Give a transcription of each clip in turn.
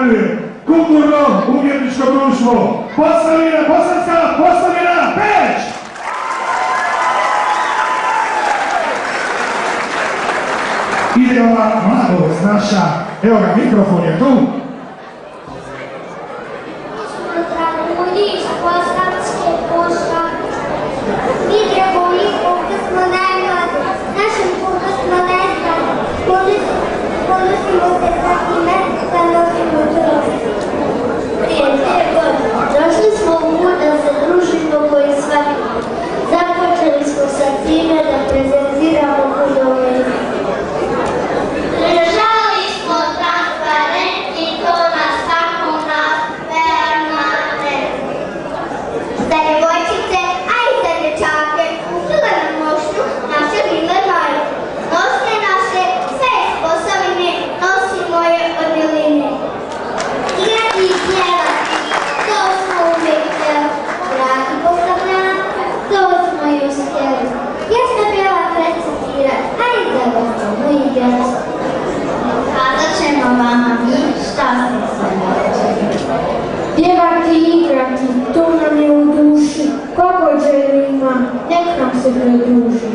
najavljuje kulturno-umjetničko društvo Bosanska Posavina Peć! Ide ova mladost naša, evo ga, mikrofon je tu. Došli smo u put da se družimo koji svaki. Započeli smo sa time da prezentiramo hudove. Držali smo transparent i to na svakom nas permanent. Za djevojčice, a i za dječake, uzela nam nošnju naše bile majke. Nošnje naše, sve iz Posavine, nosimo je od miline. Igrati i pjevati, to smo uvijek htjeli. Dragi Posavljani, to smo i uspjeli. Pjesme pjevati, recitirati, a i za gotovo i djecu. Kazat ćemo vama mi šta smo se naučili. Pjevati i igrati, to nam je u duši. Kako želju ima, nek nam se pridruži.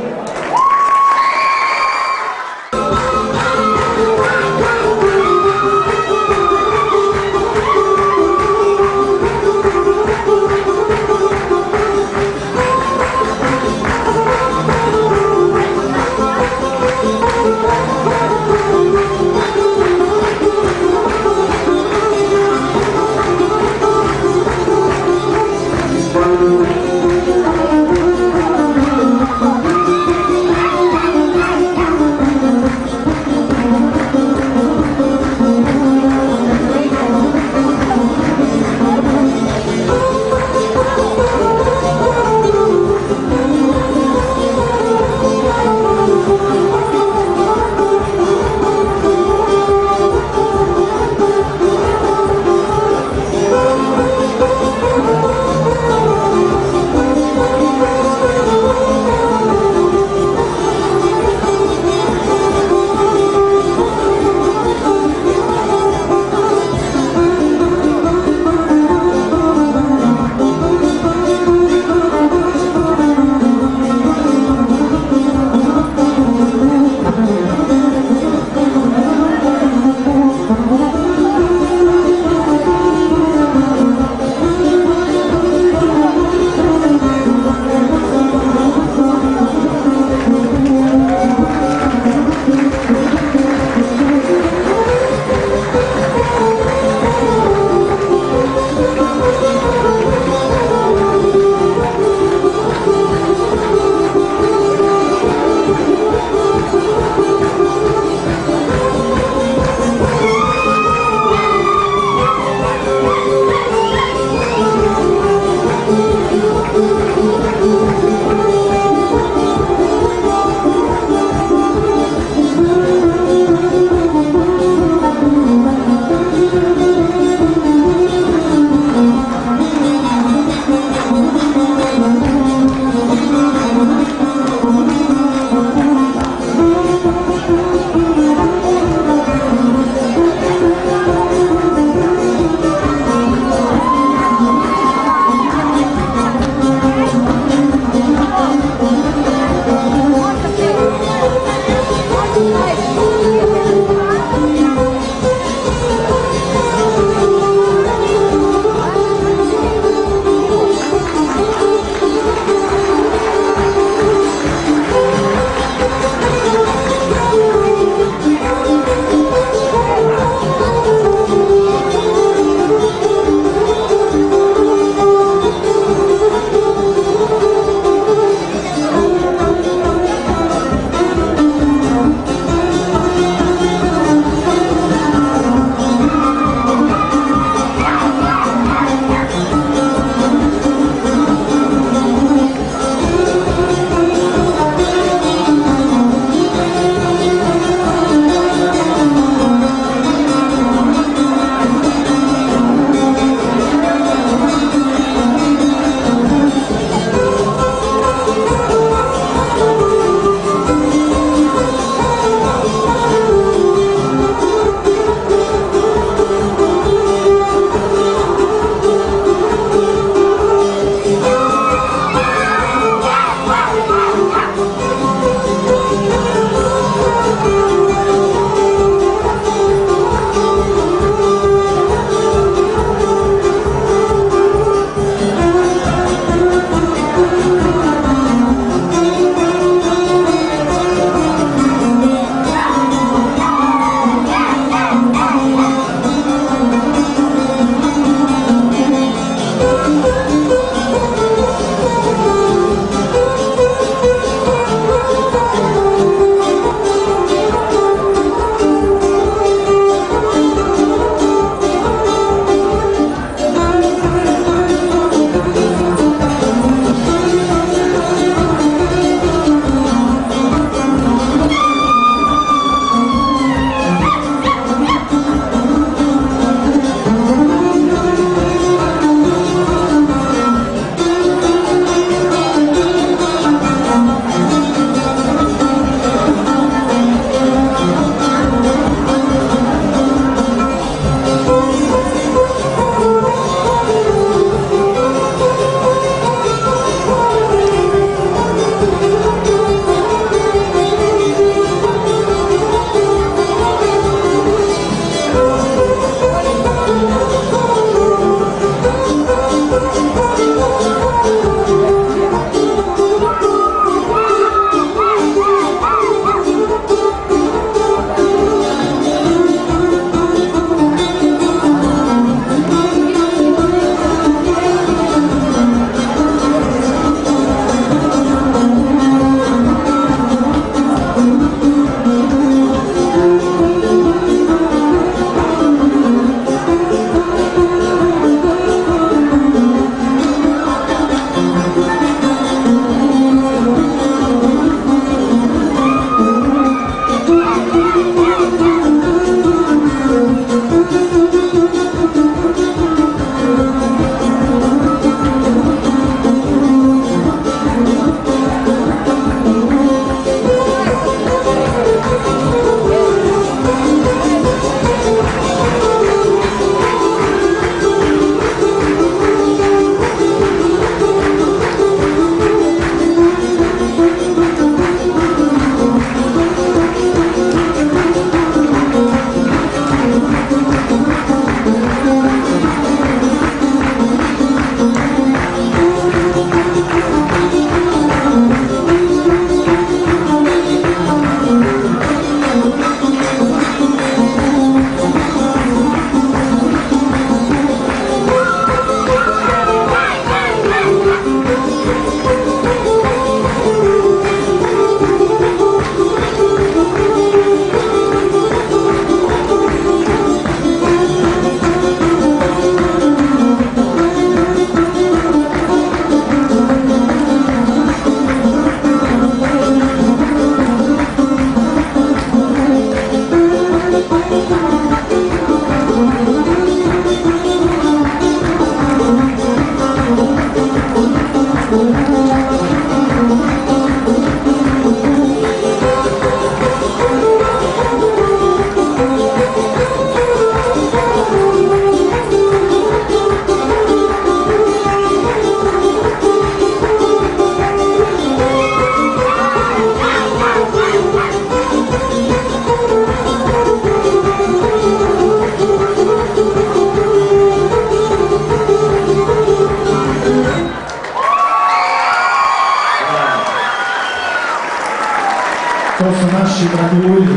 To su naši dragulji,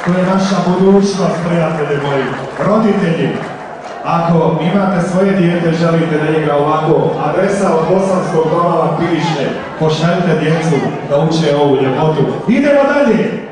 to je naša budućnost, prijatelji moji, roditelji. Ako imate svoje dijete, želite da igra ovako, adresa od Bosanskog doma vam piše, pošaljite djecu da uče ovu ljepotu. Idemo dalje!